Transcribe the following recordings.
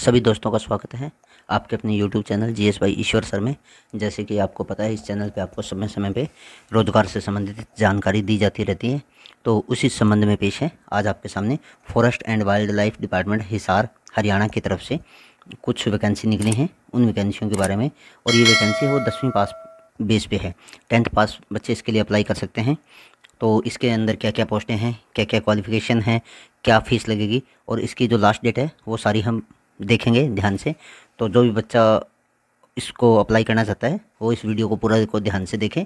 सभी दोस्तों का स्वागत है आपके अपने YouTube channel GS by Ishwar sir में। जैसे कि आपको पता है, इस चैनल पे आपको समय समय पे रोजगार से संबंधित जानकारी दी जाती रहती है। तो उसी संबंध में पेश है आज आपके सामने forest and wild life department Hisar Haryana की तरफ से कुछ वैकेंसी निकली हैं, उन वैकेंसियों के बारे में। और ये वैकेंसी वो 10वीं पास बेस पे है, 10th पास बच्चे इसके लिए अप्लाई कर सकते हैं। तो इसके अंदर क्या क्या पोस्टें हैं, क्या क्या क्वालिफ़िकेशन है, क्या फ़ीस लगेगी और इसकी जो लास्ट डेट है वो सारी हम देखेंगे ध्यान से। तो जो भी बच्चा इसको अप्लाई करना चाहता है वो इस वीडियो को पूरा को ध्यान से देखें।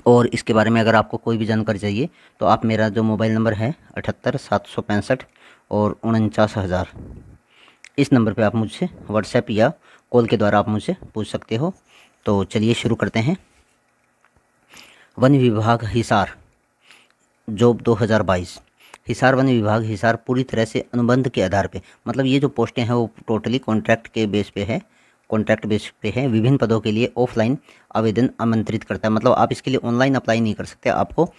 और इसके बारे में अगर आपको कोई भी जानकारी चाहिए तो आप मेरा जो मोबाइल नंबर है 78 765 और 49,000, इस नंबर पे आप मुझसे व्हाट्सएप या कॉल के द्वारा आप मुझसे पूछ सकते हो। तो चलिए शुरू करते हैं। वन विभाग हिसार जॉब 2022। हिसार वन विभाग हिसार पूरी तरह से अनुबंध के आधार पे, मतलब ये जो पोस्टें हैं वो टोटली कॉन्ट्रैक्ट के बेस पे है, कॉन्ट्रैक्ट बेस पे है। विभिन्न पदों के लिए ऑफलाइन आवेदन आमंत्रित करता है, मतलब आप इसके लिए ऑनलाइन अप्लाई नहीं कर सकते, आपको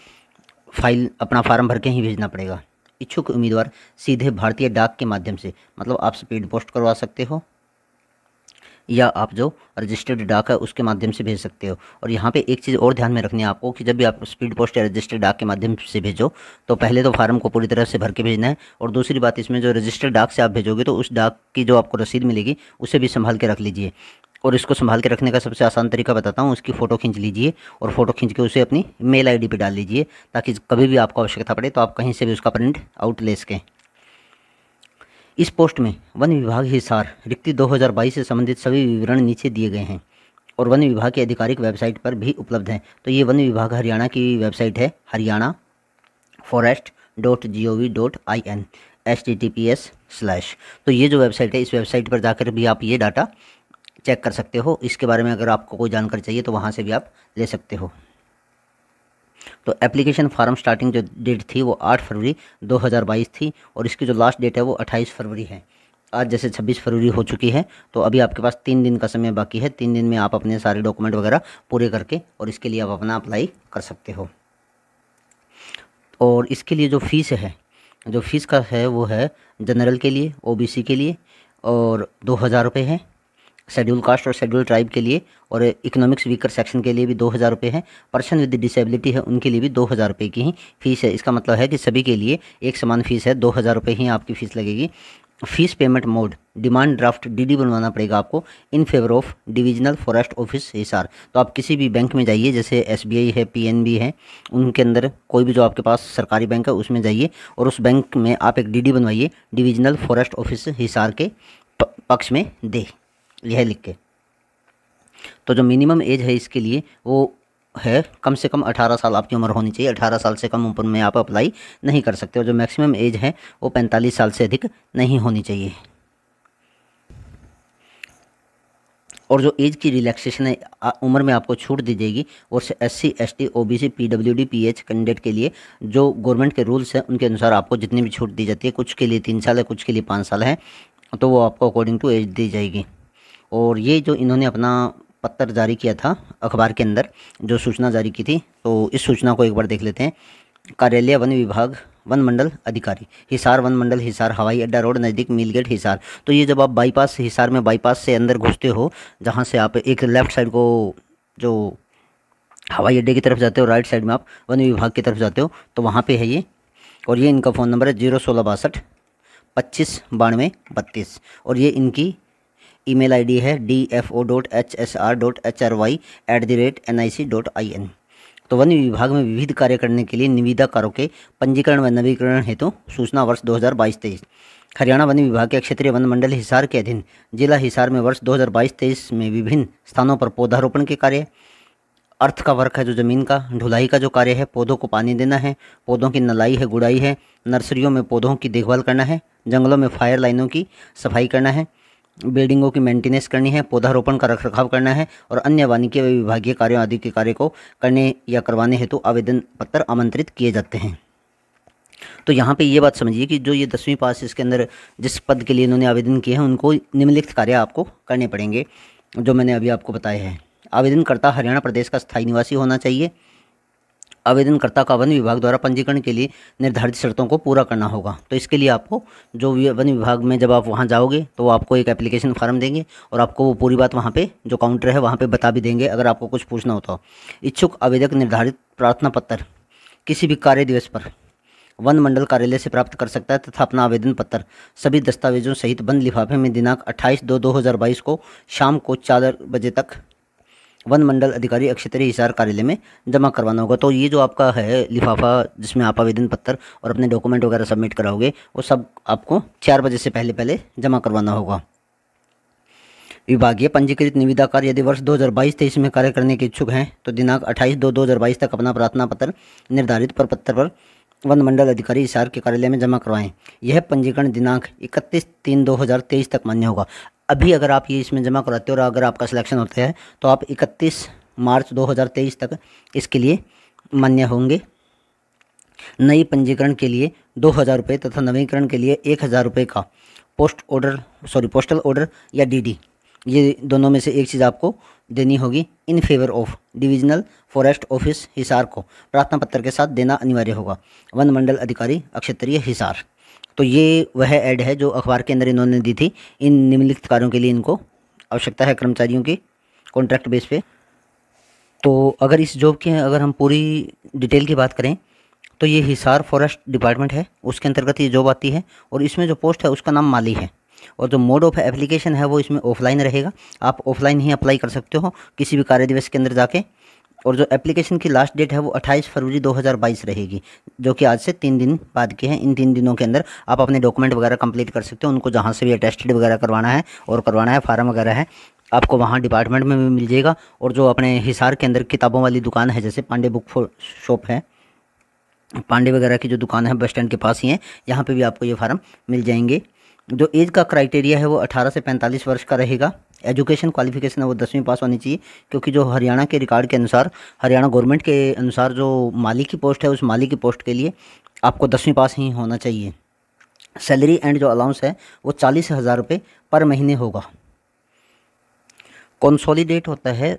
फाइल अपना फार्म भर के ही भेजना पड़ेगा। इच्छुक उम्मीदवार सीधे भारतीय डाक के माध्यम से, मतलब आप स्पीड पोस्ट करवा सकते हो या आप जो रजिस्टर्ड डाक है उसके माध्यम से भेज सकते हो। और यहाँ पे एक चीज़ और ध्यान में रखनी है आपको कि जब भी आप स्पीड पोस्ट या रजिस्टर्ड डाक के माध्यम से भेजो तो पहले तो फार्म को पूरी तरह से भर के भेजना है। और दूसरी बात, इसमें जो रजिस्टर्ड डाक से आप भेजोगे तो उस डाक की जो आपको रसीद मिलेगी उसे भी संभाल के रख लीजिए। और इसको संभाल के रखने का सबसे आसान तरीका बताता हूँ, उसकी फ़ोटो खींच लीजिए और फ़ोटो खींच के उसे अपनी मेल ID पे डाल लीजिए, ताकि कभी भी आपको आवश्यकता पड़े तो आप कहीं से भी उसका प्रिंट आउट ले सकें। इस पोस्ट में वन विभाग हिसार रिक्ति 2022 से संबंधित सभी विवरण नीचे दिए गए हैं और वन विभाग की आधिकारिक वेबसाइट पर भी उपलब्ध हैं। तो ये वन विभाग हरियाणा की वेबसाइट है, हरियाणा forest.gov.in https/। तो ये जो वेबसाइट है, इस वेबसाइट पर जाकर भी आप ये डाटा चेक कर सकते हो। इसके बारे में अगर आपको कोई जानकारी चाहिए तो वहाँ से भी आप ले सकते हो। तो एप्लीकेशन फार्म स्टार्टिंग जो डेट थी वो 8 फरवरी 2022 थी और इसकी जो लास्ट डेट है वो 28 फरवरी है। आज जैसे 26 फरवरी हो चुकी है, तो अभी आपके पास 3 दिन का समय बाकी है। 3 दिन में आप अपने सारे डॉक्यूमेंट वगैरह पूरे करके और इसके लिए आप अपना अप्लाई कर सकते हो। और इसके लिए जो फ़ीस है, जो फ़ीस का है वो है जनरल के लिए, OBC के लिए और 2,000 रुपये है, शेड्यूल कास्ट और शेड्यूल ट्राइब के लिए और इकोनॉमिक्स वीकर सेक्शन के लिए भी 2,000 रुपये है। पर्सन विद डिसेबिलिटी है उनके लिए भी 2,000 रुपये की ही फ़ीस है। इसका मतलब है कि सभी के लिए एक समान फ़ीस है, 2,000 रुपये ही आपकी फ़ीस लगेगी। Fees payment mode, demand draft DD बनवाना पड़ेगा आपको in favour of divisional forest office Hisar. तो आप किसी भी बैंक में जाइए, जैसे SBI है, PNB है, उनके अंदर कोई भी जो आपके पास सरकारी बैंक है उसमें जाइए और उस बैंक में आप एक DD बनवाइए, डिविजनल फॉरेस्ट ऑफिस हिसार के पक्ष में दे, यह लिख के। तो जो मिनिमम एज है इसके लिए वो है कम से कम 18 साल आपकी उम्र होनी चाहिए। 18 साल से कम उम्र में आप अप्लाई नहीं कर सकते। और जो मैक्सिमम एज है वो 45 साल से अधिक नहीं होनी चाहिए। और जो एज की रिलैक्सेशन है, उम्र में आपको छूट दी जाएगी। और SC ST OBC PWD PH candidate के लिए जो गवर्नमेंट के रूल्स हैं उनके अनुसार आपको जितनी भी छूट दी जाती है, कुछ के लिए 3 साल है, कुछ के लिए 5 साल है, तो वो आपको अकॉर्डिंग टू एज दी जाएगी। और ये जो इन्होंने अपना पत्र जारी किया था अखबार के अंदर, जो सूचना जारी की थी, तो इस सूचना को एक बार देख लेते हैं। कार्यालय वन विभाग वन मंडल अधिकारी हिसार, वन मंडल हिसार, हवाई अड्डा रोड नज़दीक मीलगेट हिसार। तो ये जब आप बाईपास हिसार में बाईपास से अंदर घुसते हो, जहाँ से आप एक लेफ़्ट साइड को जो हवाई अड्डे की तरफ जाते हो, राइट साइड में आप वन विभाग की तरफ जाते हो, तो वहाँ पे है ये। और ये इनका फ़ोन नंबर है 01662 25 92 32 और ये इनकी ईमेल ID है dfo.hsr.hry@nic.in। तो वन विभाग में विविध कार्य करने के लिए निविदाकारों के पंजीकरण व नवीकरण हेतु सूचना वर्ष 2022-23। हरियाणा वन विभाग के क्षेत्रीय वन मंडल हिसार के अधीन जिला हिसार में वर्ष 2022-23 में विभिन्न स्थानों पर पौधारोपण के कार्य, अर्थ का वर्क है जो ज़मीन का, ढुलाई का जो कार्य है, पौधों को पानी देना है, पौधों की नलाई है, गुड़ाई है, नर्सरियों में पौधों की देखभाल करना है, जंगलों में फायर लाइनों की सफाई करना है, बिल्डिंगों की मेंटेनेंस करनी है, पौधारोपण का रखरखाव करना है और अन्य वानिकी व विभागीय कार्यों आदि के कार्य को करने या करवाने हेतु आवेदन पत्र आमंत्रित किए जाते हैं। तो यहाँ पे ये बात समझिए कि जो ये 10वीं पास इसके अंदर जिस पद के लिए इन्होंने आवेदन किए हैं उनको निम्नलिखित कार्य आपको करने पड़ेंगे, जो मैंने अभी आपको बताए हैं। आवेदनकर्ता हरियाणा प्रदेश का स्थायी निवासी होना चाहिए। आवेदनकर्ता का वन विभाग द्वारा पंजीकरण के लिए निर्धारित शर्तों को पूरा करना होगा। तो इसके लिए आपको जो वन विभाग में जब आप वहाँ जाओगे तो वो आपको एक एप्लीकेशन फॉर्म देंगे और आपको वो पूरी बात वहाँ पे जो काउंटर है वहाँ पे बता भी देंगे अगर आपको कुछ पूछना होता हो। इच्छुक आवेदक निर्धारित प्रार्थना पत्र किसी भी कार्य दिवस पर वन मंडल कार्यालय से प्राप्त कर सकता है तथा अपना आवेदन पत्र सभी दस्तावेजों सहित बंद लिफाफे में दिनांक 28/2/2022 को शाम को 4 बजे तक वन मंडल अधिकारी अक्षेत्रीय हिसार कार्यालय में जमा करवाना होगा। तो ये जो आपका है लिफाफा जिसमें आप आवेदन पत्र और अपने डॉक्यूमेंट वगैरह सबमिट कराओगे वो सब आपको 4 बजे से पहले जमा करवाना होगा। विभागीय पंजीकृत निविदाकार यदि वर्ष 2022-23 में कार्य करने के इच्छुक हैं तो दिनांक 28/2/2022 तक अपना प्रार्थना पत्र निर्धारित प्रपत्र पर वन मंडल अधिकारी हिसार के कार्यालय में जमा करवाएं। यह पंजीकरण दिनांक 31/3/2023 तक मान्य होगा। अभी अगर आप ये इसमें जमा कराते हो और अगर आपका सिलेक्शन होता है तो आप 31 मार्च 2023 तक इसके लिए मान्य होंगे। नई पंजीकरण के लिए 2,000 रुपये तथा नवीकरण के लिए 1,000 रुपये का पोस्टल ऑर्डर या डीडी, ये दोनों में से एक चीज़ आपको देनी होगी in favour of divisional forest office Hisar को प्रार्थना पत्र के साथ देना अनिवार्य होगा। वन मंडल अधिकारी अक्षेत्रीय हिसार। तो ये वह ऐड है जो अखबार के अंदर इन्होंने दी थी। इन निम्नलिखित कार्यों के लिए इनको आवश्यकता है कर्मचारियों की कॉन्ट्रैक्ट बेस पे। तो अगर इस जॉब की अगर हम पूरी डिटेल की बात करें तो ये हिसार फॉरेस्ट डिपार्टमेंट है, उसके अंतर्गत ये जॉब आती है और इसमें जो पोस्ट है उसका नाम माली है और जो मोड ऑफ एप्लीकेशन है वो इसमें ऑफलाइन रहेगा। आप ऑफलाइन ही अप्लाई कर सकते हो किसी भी कार्य दिवस के अंदर जाके और जो एप्लीकेशन की लास्ट डेट है वो 28 फरवरी 2022 रहेगी जो कि आज से 3 दिन बाद की है। इन 3 दिनों के अंदर आप अपने डॉक्यूमेंट वगैरह कंप्लीट कर सकते हो। उनको जहाँ से भी अटेस्टेड वगैरह करवाना है फार्म वगैरह है आपको वहाँ डिपार्टमेंट में भी मिल जाएगा। और जो अपने हिसार के अंदर किताबों वाली दुकान है जैसे पांडे बुक शॉप है, पांडे वगैरह की जो दुकान है बस स्टैंड के पास ही है, यहाँ पे भी आपको ये फार्म मिल जाएंगे। जो एज का क्राइटेरिया है वो 18 से 45 वर्ष का रहेगा। एजुकेशन क्वालिफिकेशन है वो 10वीं पास होनी चाहिए क्योंकि जो हरियाणा के रिकॉर्ड के अनुसार, हरियाणा गवर्नमेंट के अनुसार जो माली की पोस्ट है उस माली की पोस्ट के लिए आपको 10वीं पास ही होना चाहिए। सैलरी एंड जो अलाउंस है वो 40,000 रुपये पर महीने होगा। कंसोलिडेट होता है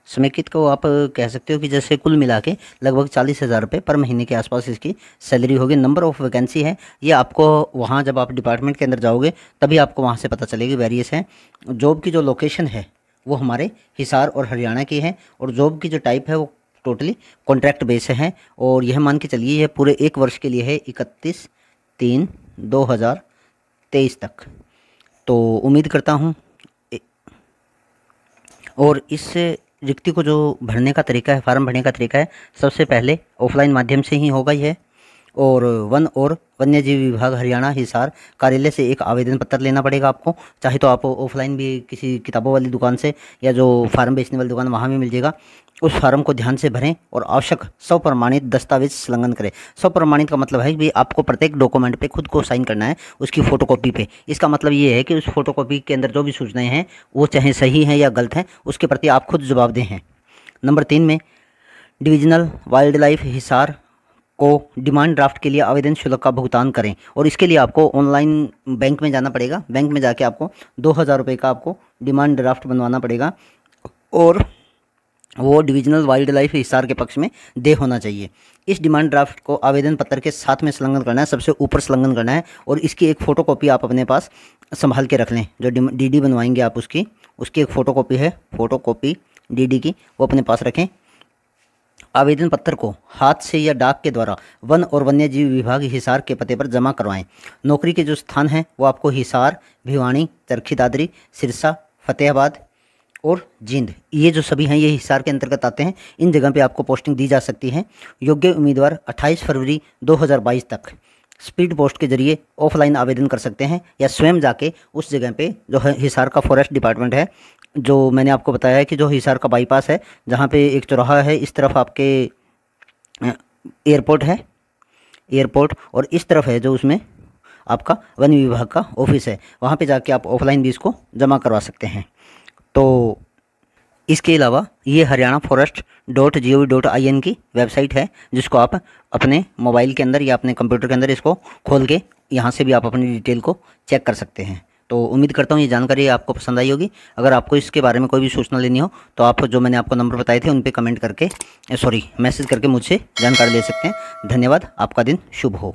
समेकित को आप कह सकते हो कि जैसे कुल मिला के लगभग 40,000 रुपये पर महीने के आसपास इसकी सैलरी होगी। नंबर ऑफ़ वैकेंसी है ये आपको वहाँ जब आप डिपार्टमेंट के अंदर जाओगे तभी आपको वहाँ से पता चलेगी, वेरियस है। जॉब की जो लोकेशन है वो हमारे हिसार और हरियाणा की है और जॉब की जो टाइप है वो टोटली कॉन्ट्रैक्ट बेस है और यह मान के चलिए यह पूरे 1 वर्ष के लिए है 31/3/2023 तक। तो उम्मीद करता हूँ और इस रिक्ति को जो भरने का तरीका है, फार्म भरने का तरीका है, सबसे पहले ऑफलाइन माध्यम से ही होगा यह और वन और वन्यजीव विभाग हरियाणा हिसार कार्यालय से एक आवेदन पत्र लेना पड़ेगा आपको। चाहे तो आप ऑफलाइन भी किसी किताबों वाली दुकान से या जो फार्म बेचने वाली दुकान वहाँ भी मिल जाएगा। उस फार्म को ध्यान से भरें और आवश्यक स्वप्रमाणित दस्तावेज संलग्न करें। स्वप्रमाणित का मतलब है कि आपको प्रत्येक डॉक्यूमेंट पे खुद को साइन करना है उसकी फ़ोटोकॉपी पे। इसका मतलब ये है कि उस फोटोकॉपी के अंदर जो भी सूचनाएँ हैं वो चाहे सही हैं या गलत हैं उसके प्रति आप खुद जवाबदेह हैं। नंबर 3 में डिविजनल वाइल्ड लाइफ हिसार को डिमांड ड्राफ्ट के लिए आवेदन शुल्क का भुगतान करें और इसके लिए आपको ऑनलाइन बैंक में जाना पड़ेगा। बैंक में जाके आपको 2,000 रुपये का आपको डिमांड ड्राफ्ट बनवाना पड़ेगा और वो डिविजनल वाइल्ड लाइफ हिसार के पक्ष में दे होना चाहिए। इस डिमांड ड्राफ्ट को आवेदन पत्र के साथ में संलग्न करना है, सबसे ऊपर संलग्न करना है और इसकी एक फ़ोटोकॉपी आप अपने पास संभाल के रख लें। जो डीडी बनवाएंगे आप उसकी एक फ़ोटोकॉपी है, फ़ोटोकॉपी डीडी की, वो अपने पास रखें। आवेदन पत्र को हाथ से या डाक के द्वारा वन और वन्यजीव विभाग हिसार के पते पर जमा करवाएं। नौकरी के जो स्थान हैं वो आपको हिसार, भिवानी, चरखी दादरी, सिरसा, फतेहाबाद और जींद, ये जो सभी हैं ये हिसार के अंतर्गत आते हैं। इन जगह पे आपको पोस्टिंग दी जा सकती है। योग्य उम्मीदवार 28 फरवरी 2022 तक स्पीड पोस्ट के जरिए ऑफलाइन आवेदन कर सकते हैं या स्वयं जाके उस जगह पे जो है हिसार का फॉरेस्ट डिपार्टमेंट है, जो मैंने आपको बताया है कि जो हिसार का बाईपास है जहाँ पे एक चौराहा है, इस तरफ आपके एयरपोर्ट है, एयरपोर्ट, और इस तरफ है जो उसमें आपका वन विभाग का ऑफिस है, वहाँ पे जाके आप ऑफलाइन भी इसको जमा करवा सकते हैं। तो इसके अलावा ये हरियाणा forest.gov.in की वेबसाइट है जिसको आप अपने मोबाइल के अंदर या अपने कंप्यूटर के अंदर इसको खोल के यहाँ से भी आप अपनी डिटेल को चेक कर सकते हैं। तो उम्मीद करता हूँ ये जानकारी आपको पसंद आई होगी। अगर आपको इसके बारे में कोई भी सूचना लेनी हो तो आप जो मैंने आपको नंबर बताए थे उन पे कमेंट करके मैसेज करके मुझसे जानकारी ले सकते हैं। धन्यवाद, आपका दिन शुभ हो।